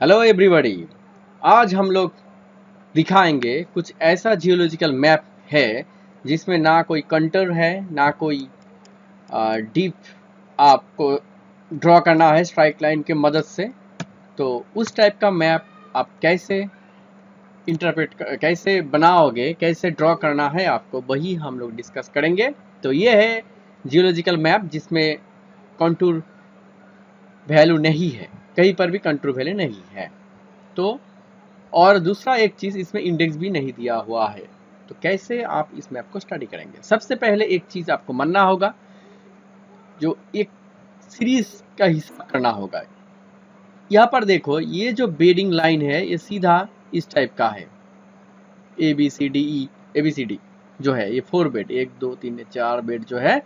Hello everybody. आज हम लोग दिखाएंगे कुछ ऐसा जियोलॉजिकल मैप है जिसमें ना कोई कंटूर है ना कोई डीप आपको ड्रॉ करना है स्ट्राइक लाइन के मदद से। तो उस टाइप का मैप आप कैसे कैसे बनाओगे, कैसे ड्रॉ करना है आपको, वही हम लोग डिस्कस करेंगे। तो ये है जियोलॉजिकल मैप जिसमें कंटूर वैल्यू नहीं है, कहीं पर भी कंटूर वैल्यू नहीं है। तो और दूसरा एक चीज़, इसमें इंडेक्स भी नहीं दिया हुआ है। तो कैसे आप इस मैप को स्टडी करेंगे? सबसे पहले एक चीज़ आपको मानना होगा, जो एक सीरीज का हिस्सा करना होगा। यहाँ पर देखो, ये जो बेडिंग लाइन है ये सीधा इस टाइप का है, A B C D E, A B C D जो है ये 4 बेड, 1 2 3 4 बेड जो है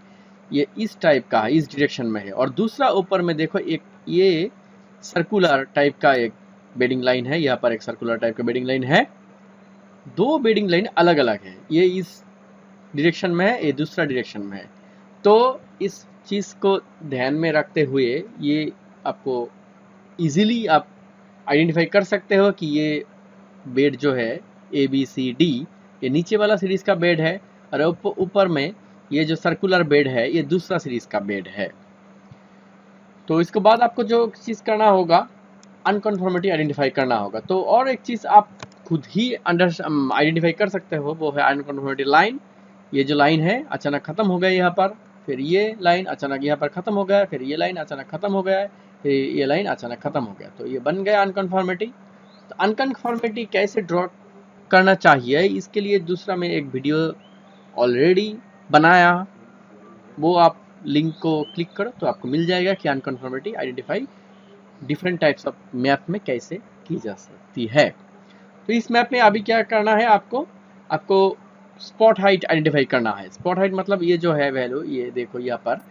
ये इस टाइप का है, इस डायरेक्शन में है। और दूसरा ऊपर में देखो, एक ये सर्कुलर टाइप का एक बेडिंग लाइन है। यहाँ पर एक सर्कुलर टाइप का बेडिंग लाइन है। दो बेडिंग लाइन अलग अलग है, ये इस डायरेक्शन में है, ये दूसरा डायरेक्शन में है। तो इस चीज़ को ध्यान में रखते हुए ये आपको इजीली आप आइडेंटिफाई कर सकते हो कि ये बेड जो है ए बी सी डी, ये नीचे वाला सीरीज का बेड है, और ऊपर में ये जो सर्कुलर बेड है ये दूसरा सीरीज का बेड है। तो इसके बाद आपको जो चीज़ करना होगा, अनकन्फर्मिटी आइडेंटिफाई करना होगा। तो और एक चीज़ आप खुद ही आइडेंटिफाई कर सकते हो, वो है अनकन्फर्मिटी लाइन। ये जो लाइन है अचानक ख़त्म हो गया यहाँ पर, फिर ये लाइन अचानक यहाँ पर ख़त्म हो गया, फिर ये लाइन अचानक ख़त्म हो गया, फिर ये लाइन अचानक ख़त्म हो गया, तो ये बन गया अनकन्फर्मिटी। तो अनकन्फर्मिटी कैसे ड्रॉ करना चाहिए, इसके लिए दूसरा मैं एक वीडियो ऑलरेडी बनाया, वो आप लिंक को क्लिक करो तो आपको मिल जाएगा कि unconformity identify different types of map में कैसे की जा सकती है। तो इस मैप में अभी क्या करना है, आपको आपको स्पॉट हाइट आइडेंटिफाई करना है। स्पॉट हाइट मतलब ये जो है वैल्यू, ये देखो यहाँ पर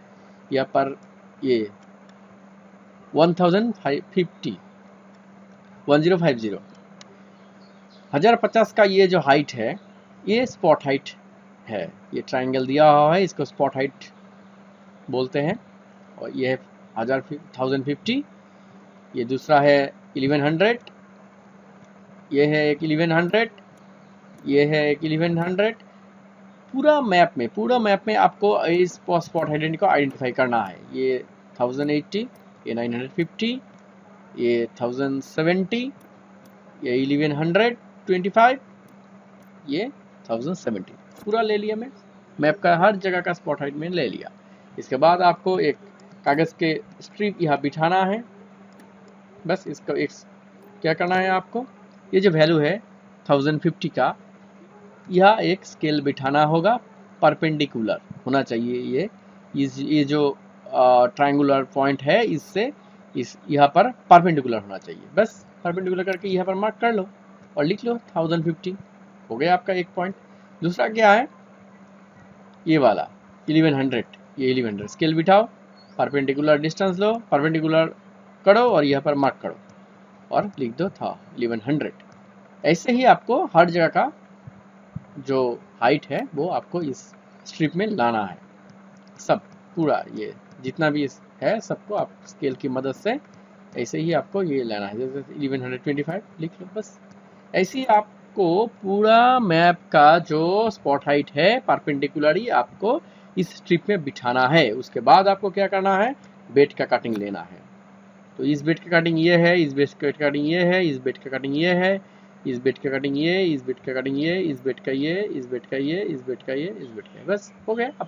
ये 1050 1050 का ये जो हाइट है ये स्पॉट हाइट है। ये ट्राइंगल दिया हुआ है, इसको स्पॉट हाइट बोलते हैं। और ये है 1050, ये दूसरा है 1100, ये है एक 1100, ये है एक 1100। पूरा मैप में आपको इस स्पॉट हाइट को आइडेंटिफाई करना है। ये 1080, ये 950, ये 1070, ये 1125, ये 1070, पूरा ले लिया। मैं मैप का हर जगह का स्पॉट हाइट में ले लिया। इसके बाद आपको एक कागज़ के स्ट्रिप यहाँ बिठाना है। बस इसको एक क्या करना है आपको, ये जो वैल्यू है 1050 का, यह एक स्केल बिठाना होगा, परपेंडिकुलर होना चाहिए। ये जो ट्रायंगुलर पॉइंट है इससे इस यहाँ पर परपेंडिकुलर होना चाहिए। बस परपेंडिकुलर करके यहाँ पर मार्क कर लो और लिख लो 1050, हो गया आपका एक पॉइंट। दूसरा क्या है, ये वाला 1100, ये 1100 स्केल बिठाओ, परपेंडिकुलर डिस्टेंस लो, परपेंडिकुलर करो और यहाँ पर मार्क करो और लिख दो था 1100। ऐसे ही आपको हर जगह का जो हाइट है वो आपको इस स्ट्रिप में लाना है। सब पूरा ये जितना भी है सबको आप स्केल की मदद से ऐसे ही आपको ये लाना है। जैसे 1125 लिख लो। बस ऐसे ही आपको पूरा मैप का जो स्पॉट हाइट है परपेंडिकुलरली आपको इस स्ट्रिप में बिठाना है। उसके बाद आपको क्या करना है, बेड का कटिंग लेना है। तो इस बेड का कटिंग ये है, इस बेड का कटिंग ये है, इस बेड का कटिंग ये है, इस बेड का कटिंग ये, इस बेड का कटिंग ये, इस बेड का ये, इस बेड का ये, इस बेड का ये, इस बेड का ये। बस हो गया। अब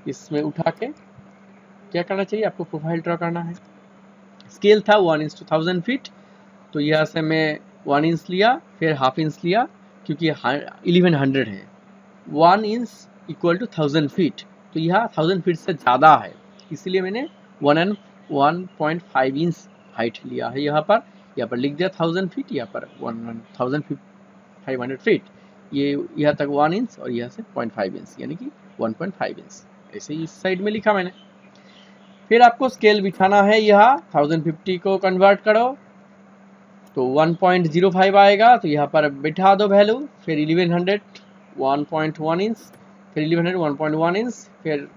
इसमें उठा के क्या करना चाहिए, आपको प्रोफाइल ड्रॉ करना है। स्केल था 1:1000 फीट, तो यहाँ से मैं 1 इंच लिया, फिर हाफ इंच लिया, क्योंकि 1100 है। 1 इंच इक्वल टू 1000 फीट, तो यह 1000 फीट से ज़्यादा है, इसलिए मैंने 1.5 इंच हाइट लिया है। यहाँ पर लिख दिया 1000 फीट, यहाँ पर 1500 फीट। ये यहाँ तक 1 इंच और यहाँ से 0.5 इंच, यानी कि 1.5 इंच, ऐसे ही इस साइड में लिखा मैंने। फिर आपको स्केल बिठाना है, यहाँ 1050 को कन्वर्ट करो तो 1.05 आएगा, तो यहाँ पर बिठा दो वैल्यू। फिर 1100 1.1 इंच, फिर 1100 1.1 इंच, फिर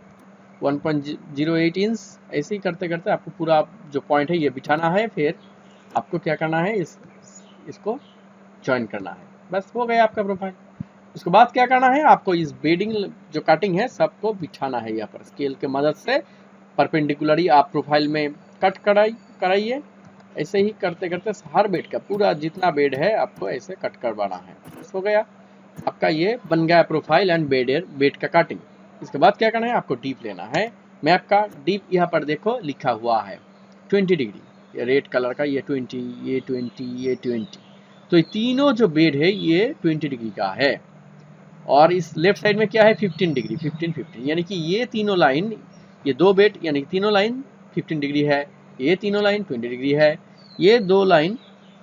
1.08 इंच, ऐसे ही करते करते आपको पूरा जो पॉइंट है ये बिठाना है। फिर आपको क्या करना है, इसको ज्वाइन करना है। बस हो गया आपका प्रोफाइल। उसके बाद क्या करना है, आपको इस बेडिंग जो कटिंग है सबको बिछाना है यहाँ पर स्केल के मदद से परपेंडिकुलरली आप प्रोफाइल में कट कराइए। ऐसे ही करते करते हर बेड का पूरा जितना बेड है आपको ऐसे कट करवाना है। बस हो गया आपका, ये बन गया प्रोफाइल एंड बेड का कटिंग। इसके बाद क्या करना है, आपको डीप लेना है। मैप का डीप यहाँ पर देखो लिखा हुआ है 20 डिग्री, ये रेड कलर का, ये 20, ये 20, ये 20। तो ये तीनों जो बेड है ये 20 डिग्री का है। और इस लेफ्ट साइड में क्या है 15 डिग्री, 15 15, यानी कि ये तीनों लाइन, ये दो बेड यानी कि तीनों लाइन 15 डिग्री है, ये तीनों लाइन 20 डिग्री है, ये दो लाइन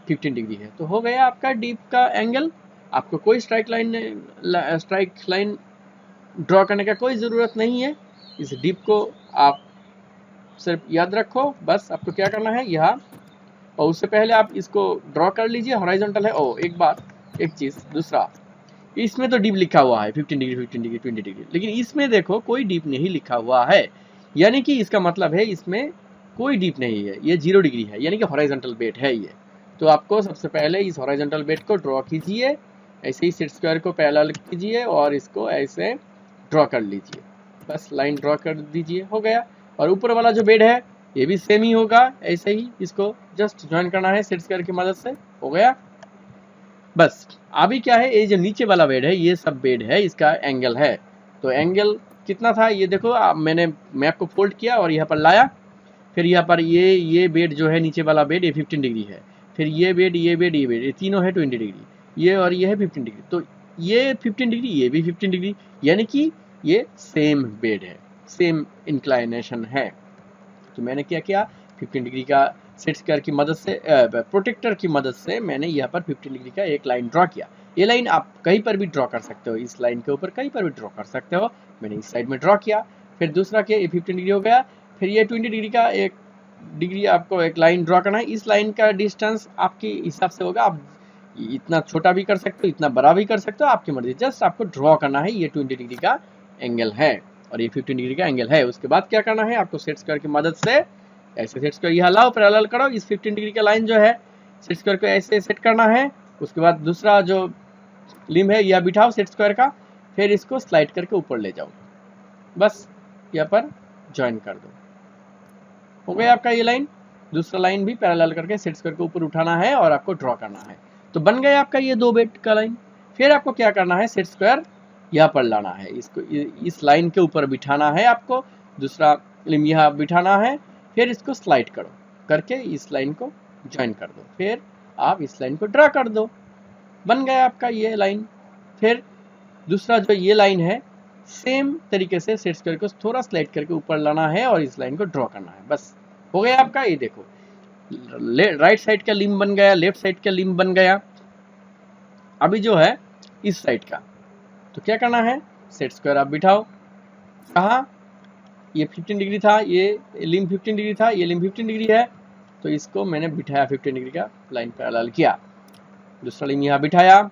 15 डिग्री है। तो हो गया आपका डीप का एंगल। आपको कोई स्ट्राइक लाइन ड्रॉ करने का कोई ज़रूरत नहीं है। इस डीप को आप सिर्फ याद रखो। बस आपको क्या करना है यहाँ, और उससे पहले आप इसको ड्रॉ कर लीजिए, हॉरिजॉन्टल है। ओ एक बात, एक चीज़ दूसरा, इसमें तो डीप लिखा हुआ है 15 डिग्री 15 डिग्री 20 डिग्री, लेकिन इसमें देखो कोई डीप नहीं लिखा हुआ है, यानी कि इसका मतलब है इसमें कोई डीप नहीं है, ये 0 डिग्री है, यानी कि हॉरिजॉन्टल बेड है ये। तो आपको सबसे पहले इस हॉरिजॉन्टल बेड को ड्रॉ कीजिए, ऐसे ही सेट स्क्वायर को पैरेलल कीजिए और इसको ऐसे ड्रॉ कर लीजिए। बस लाइन ड्रॉ कर दीजिए, हो गया। और ऊपर वाला जो बेड है ये भी सेम ही होगा, ऐसे ही इसको जस्ट ज्वाइन करना है सेट स्क्वायर की मदद से, हो गया। बस अभी क्या है, ये जो नीचे वाला बेड है ये सब बेड है, इसका एंगल है। तो एंगल कितना था ये देखो, मैंने मैप को फोल्ड किया और यहाँ पर लाया, फिर यहाँ पर ये बेड जो है नीचे वाला बेड ये 15 डिग्री है, फिर ये बेड ये तीनों है 20 डिग्री, ये और ये है 15 डिग्री। तो ये 15 डिग्री, ये भी 15 डिग्री, यानी कि ये सेम बेड है, सेम इंक्लाइनेशन है। तो मैंने क्या किया, 15 डिग्री का सेट स्क्वायर की मदद से, प्रोटेक्टर की मदद से मैंने यहाँ पर 15 डिग्री का एक लाइन ड्रॉ किया। ये लाइन आप कहीं पर भी ड्रॉ कर सकते हो, इस लाइन के ऊपर कहीं पर भी ड्रॉ कर सकते हो। मैंने इस साइड में ड्रॉ किया, फिर दूसरा किया, ये 15 डिग्री हो गया। फिर ये 20 डिग्री का एक डिग्री आपको एक लाइन ड्रॉ करना है। इस लाइन का डिस्टेंस आपके हिसाब से होगा, आप इतना छोटा भी कर सकते हो, इतना बड़ा भी कर सकते हो, आपकी मर्जी। जस्ट आपको ड्रॉ करना है, ये 20 डिग्री का एंगल है और ये 15 डिग्री का एंगल है। उसके बाद क्या करना है, आपको सेट स्क्वायर की मदद से ऐसे सेट स्क्वायर यहाँ लाओ, पैरेलल करो, इस 15 डिग्री का लाइन जो है सेट स्क्वायर को ऐसे सेट करना है। उसके बाद दूसरा जो लिम्ब है यह बिठाओ सेट स्क्वायर का, फिर इसको स्लाइड करके ऊपर ले जाओ, बस यहाँ पर ज्वाइन कर दो, हो गया आपका ये लाइन। दूसरा लाइन भी पैरेलल करके सेट स्क्वायर को ऊपर उठाना है और आपको ड्रॉ करना है। तो बन गया आपका ये दो बेड का लाइन। फिर आपको क्या करना है, सेट स्क्वायर यहाँ पर लाना है, इसको इस लाइन के ऊपर बिठाना है आपको, दूसरा लिम्ब यहाँ बिठाना है, फिर इसको स्लाइड करो करके इस लाइन को ज्वाइन कर दो, फिर आप इस लाइन को ड्रा कर दो, बन गया आपका ये लाइन। फिर दूसरा जो ये लाइन है सेम तरीके से सेट स्क्वायर को थोड़ा स्लाइड करके ऊपर लाना है और इस लाइन को ड्रॉ करना है, बस हो गया आपका। ये देखो राइट साइड का लिम्ब बन गया, लेफ्ट साइड का लिम्ब बन गया। अभी जो है इस साइड का, तो क्या करना है, सेट स्क्वायर आप बिठाओ, कहाँ, ये 15 डिग्री था, ये लिम्ब 15 डिग्री था, ये लिम्ब 15 डिग्री है, तो इसको मैंने बिठाया 15 डिग्री का लाइन पैरेलल किया, दूसरा लिम्ब यहाँ बिठाया,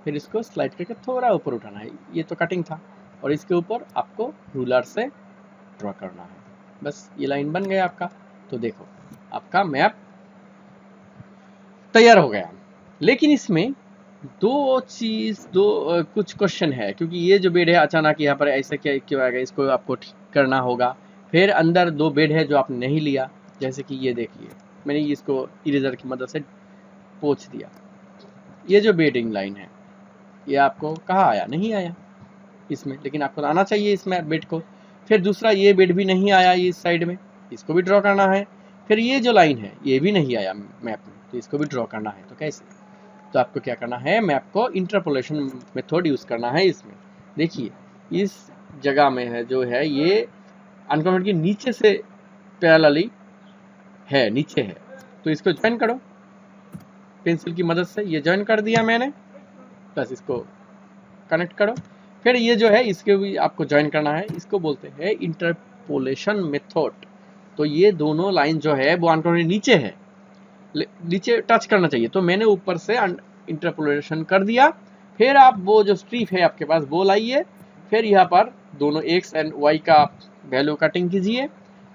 फिर इसको स्लाइड करके थोड़ा ऊपर उठाना है, ये तो कटिंग था, और इसके ऊपर आपको रूलर से ड्रॉ करना है, बस ये लाइन बन गया आपका। तो देखो आपका मैप तैयार हो गया। लेकिन इसमें कुछ क्वेश्चन है, क्योंकि ये जो बेड है अचानक यहाँ पर ऐसा क्या क्यों आएगा, इसको आपको ठीक करना होगा। फिर अंदर दो बेड है जो आपने नहीं लिया, जैसे कि ये देखिए मैंने इसको इरेजर की मदद से पोंछ दिया। ये जो बेडिंग लाइन है ये आपको कहाँ आया, नहीं आया इसमें, लेकिन आपको आना चाहिए इसमें बेड को। फिर दूसरा ये बेड भी नहीं आया इस साइड में, इसको भी ड्रॉ करना है। फिर ये जो लाइन है ये भी नहीं आया मैप में, तो इसको भी ड्रॉ करना है। तो कैसे, तो आपको क्या करना है, मैप को इंटरपोलेशन मेथड यूज करना है इसमें। देखिए इस जगह में है जो है ये अनकॉमन के नीचे से पैरेलली है, नीचे है, तो इसको ज्वाइन करो पेंसिल की मदद से, ये ज्वाइन कर दिया मैंने, बस इसको कनेक्ट करो। फिर ये जो है इसके भी आपको ज्वाइन करना है, इसको बोलते हैं इंटरपोलेशन मेथड। तो ये दोनों लाइन जो है वो अनकॉमन नीचे है, नीचे टच करना चाहिए, तो मैंने ऊपर से इंटरपोलेशन कर दिया। फिर आप वो जो स्ट्रिप है आपके पास वो लाइए, फिर यहाँ पर दोनों एक्स एंड वाई का वैल्यू कटिंग कीजिए,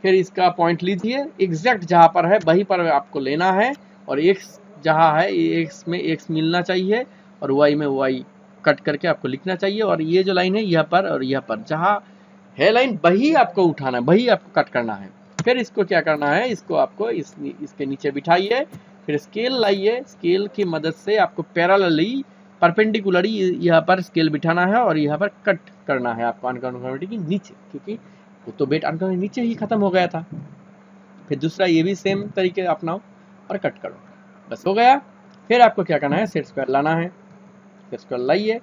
फिर इसका पॉइंट लीजिए, एग्जैक्ट जहाँ पर है वहीं पर आपको लेना है और एक्स जहाँ है ये एक्स में एक्स मिलना चाहिए और वाई में वाई कट करके आपको लिखना चाहिए, और ये जो लाइन है यहाँ पर और यहाँ पर जहाँ है लाइन वही आपको उठाना है, वही आपको कट करना है। फिर इसको क्या करना है, इसको आपको इसके नीचे बिठाइए, फिर स्केल लाइए, स्केल की मदद से आपको पैरेलली परपेंडिकुलरी यहाँ पर स्केल बिठाना है और यहाँ पर कट करना है आपको अनकन्फर्मिटी के नीचे, क्योंकि वो तो बेट अनकन्फर्मिटी नीचे ही खत्म हो गया था। फिर दूसरा ये भी सेम तरीके अपनाओ और कट करो, बस हो गया। फिर आपको क्या करना है, सेट स्क्वायर लाना है, सेट स्क्वायर लाइए,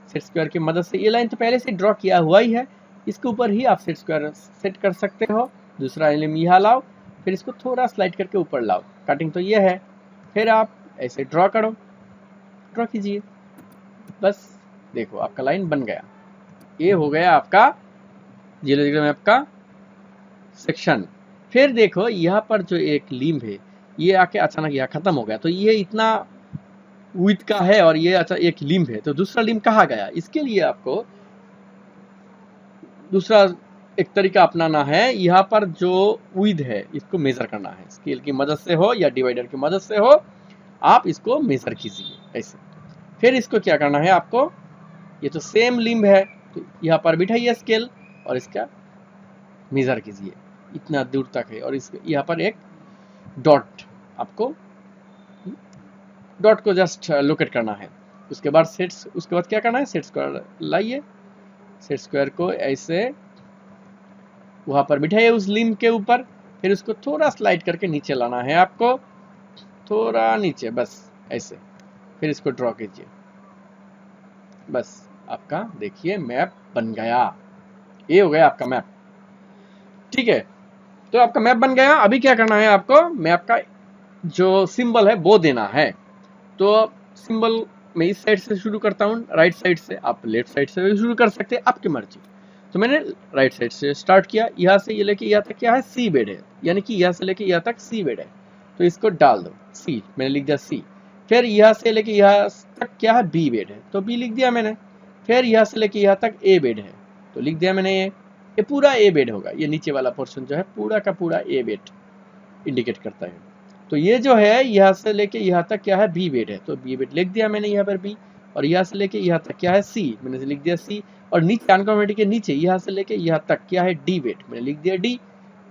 सेट स्क्वायर की मदद से ये लाइन तो पहले से ड्रॉ किया हुआ ही है, इसके ऊपर ही आप सेट स्क्वायर सेट कर सकते हो। दूसरा एलिमेंट यहाँ लाओ, फिर इसको थोड़ा स्लाइड करके ऊपर लाओ, कटिंग तो ये है। फिर आप ऐसे ड्रॉ करो, ड्रॉ कीजिए, बस देखो आपका लाइन बन गया। ये हो गया आपका जियोलॉजिकल मैप का सेक्शन। फिर देखो यहाँ पर जो एक लिम्ब है ये आके अचानक यहाँ खत्म हो गया, तो ये इतना विड्थ का है और ये अच्छा एक लिम्ब है, तो दूसरा लिम्ब कहाँ गया, इसके लिए आपको दूसरा एक तरीका अपनाना है। यहाँ पर जो विड्थ है इसको मेजर करना है, स्केल की मदद से हो या डिवाइडर की मदद से हो, आप इसको मेजर कीजिए ऐसे। फिर इसको क्या करना है आपको, ये तो सेम लिम्ब है तो यहाँ पर बिठाइए स्केल और इसका मेजर कीजिए, इतना दूर तक है, और इस यहाँ पर एक डॉट, आपको डॉट को जस्ट लोकेट करना है। उसके बाद उसके बाद क्या करना है, सेट स्क्वायर लाइए, सेट स्क्वायर को ऐसे वहां पर बिठाइए उस लिम्ब के ऊपर, फिर उसको थोड़ा स्लाइड करके नीचे लाना है आपको, थोड़ा नीचे, बस ऐसे। फिर इसको ड्रॉ कीजिए, बस आपका देखिए मैप बन गया। ये हो गया आपका मैप, ठीक है। तो आपका मैप बन गया। अभी क्या करना है आपको, मैप का जो सिंबल है वो देना है। तो सिंबल मैं इस साइड से शुरू करता हूँ, राइट साइड से, आप लेफ्ट साइड से भी शुरू कर सकते हैं, आपकी मर्जी। तो मैंने राइट साइड से स्टार्ट किया, यहाँ से ये लेके यहाँ तक क्या है, सी बेड है, यानी कि यहाँ से लेके यहाँ तक सी बेड है, तो इसको डाल दो सी, मैंने लिख दिया सी। फिर यहाँ से लेके यहाँ तक क्या है, बी बेड है, तो बी लिख दिया मैंने। फिर यहाँ से लेके यहाँ तक ए बेड है, तो लिख दिया मैंने ये पूरा ए बेड होगा, ये नीचे वाला पोर्शन जो है पूरा का पूरा ए बेड इंडिकेट करता है। तो ये जो है यहाँ से लेके यहाँ तक क्या है, बी बेड है, तो बी बेड लिख दिया मैंने यहाँ पर बी। और यहाँ से लेके यहाँ तक क्या है, सी, मैंने लिख दिया सी। और नीचे अनकन्फर्मिटी के नीचे यहाँ से लेके यहाँ तक क्या है, डी बेड, मैंने लिख दिया डी।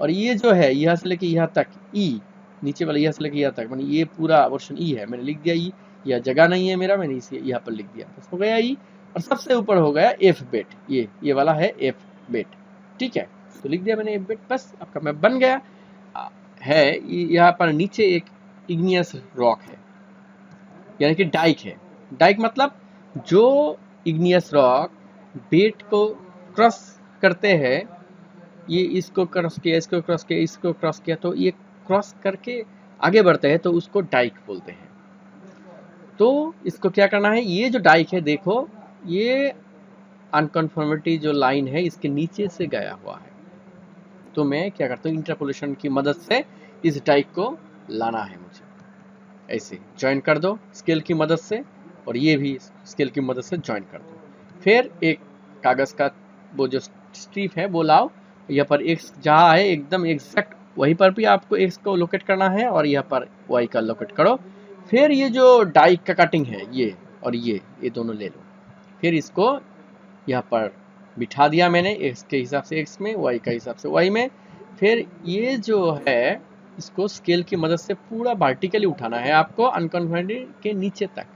और ये जो है यहाँ से लेके यहाँ तक ई, नीचे वाला यहाँ से लेके यहाँ तक, मैंने ये पूरा पोर्शन ई है, मैंने लिख दिया ई। यह जगह नहीं है मेरा, मैंने इसे यहाँ पर लिख दिया, बस हो गया ई। और सबसे ऊपर हो गया एफ बेड, ये वाला है एफ बेड, ठीक है, तो लिख दिया मैंने एफ बेड, बस आपका मैप बन गया है। यहाँ पर नीचे एक इग्नियस रॉक है, यानी कि डाइक है। डाइक मतलब जो इग्नियस रॉक बेट को क्रॉस करते हैं, ये इसको क्रॉस किया, इसको क्रॉस किया, इसको क्रॉस किया, तो ये क्रॉस करके आगे बढ़ते हैं, तो उसको डाइक बोलते हैं। तो इसको क्या करना है, ये जो डाइक है देखो, ये अनकन्फर्मिटी जो लाइन है इसके नीचे से गया हुआ है, तो मैं क्या करता हूँ, इंटरपोलेशन की मदद से इस डाइक को लाना है मुझे, ऐसे ज्वाइन कर दो स्केल की मदद से, और ये भी स्केल की मदद से ज्वाइन कर दो। फिर एक कागज का वो जो स्ट्रिप है वो लाओ, यहाँ पर एक्स जहाँ है एकदम एग्जैक्ट वहीं पर भी आपको एक्स को लोकेट करना है, और यहाँ पर वाई का लोकेट करो। फिर ये जो डाइक का कटिंग है ये और ये दोनों ले लो, फिर इसको यहाँ पर बिठा दिया मैंने, एक्स के हिसाब से एक्स में, वाई का हिसाब से वाई में। फिर ये जो है इसको स्केल की मदद से पूरा वर्टिकली उठाना है आपको अनकन्फर्मिटी के नीचे तक।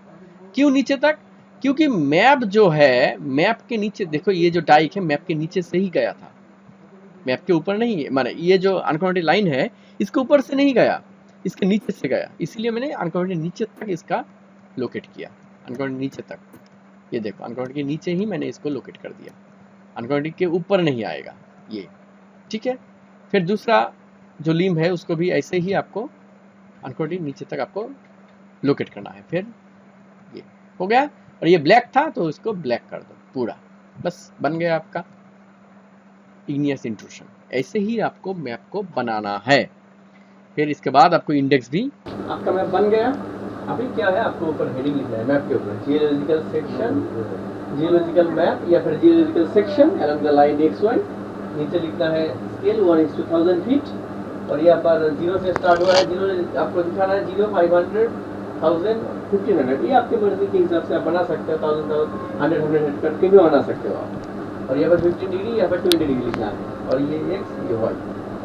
क्यों नीचे तक, क्योंकि मैप जो है, मैप के नीचे देखो, ये जो डाइक है मैप के नीचे से ही गया था, मैप के ऊपर नहीं है, माने ये जो अनकन्फर्मिटी लाइन है इसके ऊपर से नहीं गया, इसके नीचे से गया, इसलिए मैंने अनकन्फर्मिटी नीचे तक इसका लोकेट किया, अनकन्फर्मिटी नीचे तक। ये देखो अनकन्फर्मिटी के नीचे ही मैंने इसको लोकेट कर दिया, अनकन्फर्मिटी के ऊपर नहीं आएगा ये, ठीक है। फिर दूसरा जो लिम्ब है उसको भी ऐसे ही आपको अनकन्फर्मिटी नीचे तक आपको लोकेट करना है। फिर ये हो गया, और ये ब्लैक था तो इसको ब्लैक कर दो पूरा, बस बन गया आपका इग्नियस इंट्रूशन। ऐसे ही आपको मैप को बनाना है। फिर इसके बाद आपको इंडेक्स भी, आपका मैप बन गया। अभी क्या है, आपको ऊपर हेडिंग लिखना है मैप के ऊपर, जियोलॉजिकल सेक्शन, जियोलॉजिकल मैप या फिर geological section along the line XY। नीचे लिखना है स्केल 1:1000 फीट, और यहाँ पर 0 से स्टार्ट हुआ है, 0 आपको दिखाना है, 0, 500, 1000, 1500, ये आपकी मर्जी के हिसाब से आप बना सकते हो, 1000, 100, 100 करके भी बना सकते हो आप। और यहाँ पर 15 डिग्री, यहाँ पर 20 डिग्री लिखना है, और ये एक्स, ये वाई,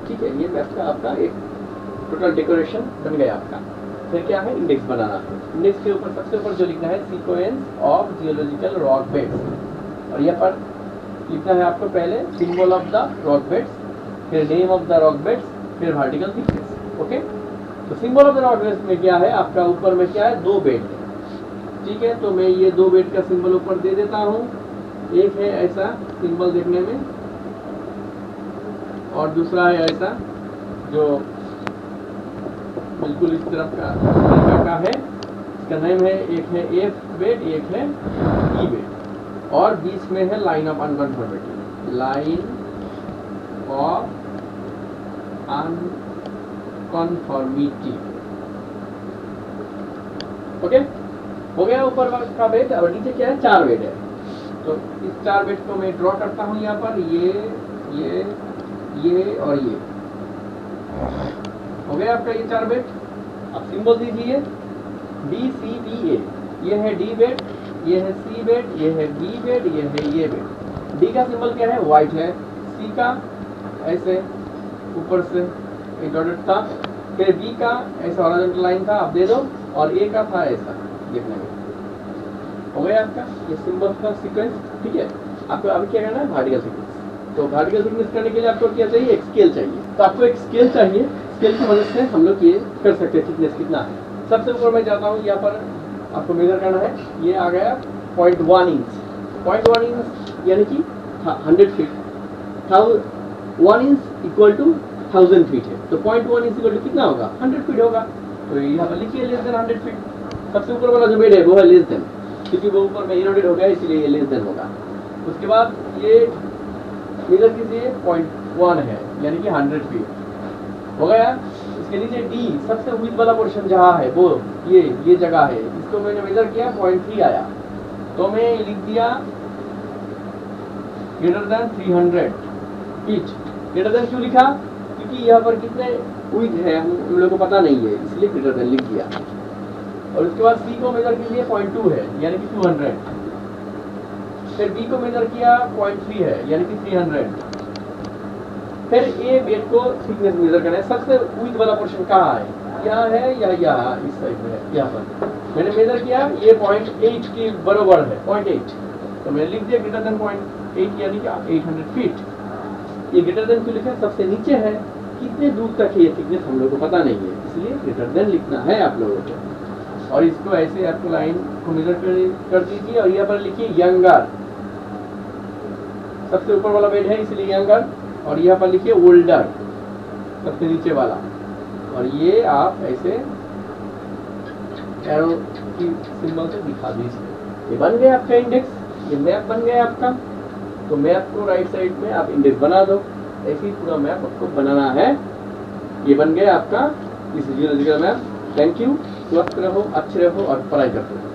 ठीक है। ये मैप का आपका एक टोटल डेकोरेशन बन गया आपका। फिर क्या है, इंडेक्स बनाना है। इंडेक्स के ऊपर सबसे ऊपर जो लिखना है, sequence of geological rock beds, और यहाँ पर लिखना है आपको पहले symbol of the rock beds, फिर name of the rock beds, फिर वर्टिकल थिकनेस। ओके, तो symbol of the rock beds में क्या है आपका, ऊपर में क्या है, 2 बेड है, ठीक है। तो मैं ये 2 बेड का सिंबल ऊपर दे देता हूँ। एक है ऐसा सिंबल देखने में, और दूसरा है ऐसा जो बिल्कुल इस तरफ का है, इसका नेम है, एक है एफ बेड, एक है ई बेड, और बीच में है line of unconformity, line of unconformity. Okay, हो गया ऊपर का बेड। अब नीचे क्या है, 4 बेड है। तो इस 4 बेड को मैं ड्रॉ करता हूँ यहाँ पर, ये और ये हो गया आपका ये 4 बेड। अब सिंबल दीजिए डी सी बी ए, ये है डी बेड, ये है सी बेड, ये है बी बेड, ये है ये बेड। डी का सिंबल क्या है, व्हाइट है, सी का ऐसे ऊपर से एक डॉटेड था, फिर बी का ऐसा हॉरिजॉन्टल लाइन था, आप दे दो, और ए का था ऐसा देखने में। हो गया आपका ये सिंबल का सीक्वेंस, ठीक है। आपको अभी क्या करना है, वर्टिकल सीक्वेंस। तो वर्टिकल सीक्वेंस करने के लिए आपको क्या चाहिए, एक स्केल चाहिए। तो आपको एक स्केल चाहिए, स्केल की मदद से हम लोग ये कर सकते हैं थिकनेस कितना है। सबसे ऊपर मैं जाता हूँ, यहाँ पर आपको मेजर करना है, ये आ गया 0.1 इंच। 0.1 इंच यानी कि 100 feet, 1 inch equal to 1000 feet है। तो 0.1 इंच इक्वल टू कितना होगा, 100 फीट होगा। तो यहाँ पर लिखिए लेस देन 100 फीट। सबसे ऊपर वाला जो बेड है वो है लेस देन, क्योंकि वो ऊपर में इरोडेड हो गया, इसलिए ये लेस देन होगा। उसके बाद ये मेजर कीजिए 0.1 है, यानी कि 100 फीट हो गया। इसके नीचे डी सबसे विड्थ वाला पोर्शन जहाँ है वो ये जगह है, इसको मैंने मेजर किया 0.3 आया, तो मैं लिख दिया greater than 300 feet. Greater than क्यों लिखा, क्योंकि यहाँ पर कितने विड्थ है हम लोगों को पता नहीं है, इसलिए ग्रेटर देन लिख दिया। और उसके बाद सी को मेजर कीजिए 0.2 है, यानी कि 200। फिर बी को मेजर किया 0.3 है, यानी कि 300। फिर ए बेड को थिकनेस मेजर करना है। सबसे विड्थ वाला पोर्शन कहाँ है, यहाँ है या यहाँ इस साइड में है, यहाँ पर मैंने मेजर किया, ये 0.8 के बराबर है, 0.8। तो मैंने लिख दिया ग्रेटर देन 0.8, यानी कि 800 फीट। ये ग्रेटर देन क्यों लिखा, सबसे नीचे है, कितने दूर तक है ये थिकनेस हम लोग को पता नहीं है, इसलिए ग्रेटर देन लिखना है आप लोगों को। और इसको ऐसे आपको लाइन को मेजर कर दीजिए, और यहाँ पर लिखिए यंगर। सबसे ऊपर वाला बेड है इसलिए यंगर, और यहाँ पर लिखिए ओल्डर सबसे नीचे वाला, और ये आप ऐसे एरो की सिंबल से दिखा दीजिए। ये बन गया आपका इंडेक्स, ये मैप बन गया आपका। तो मैप को राइट साइड में आप इंडेक्स बना दो, ऐसे ही पूरा मैप आपको बनाना है। ये बन गया आपका इस जियोलॉजिकल मैप। थैंक यू, स्वस्थ रहो, अच्छे रहो और पढ़ाई करते रहो।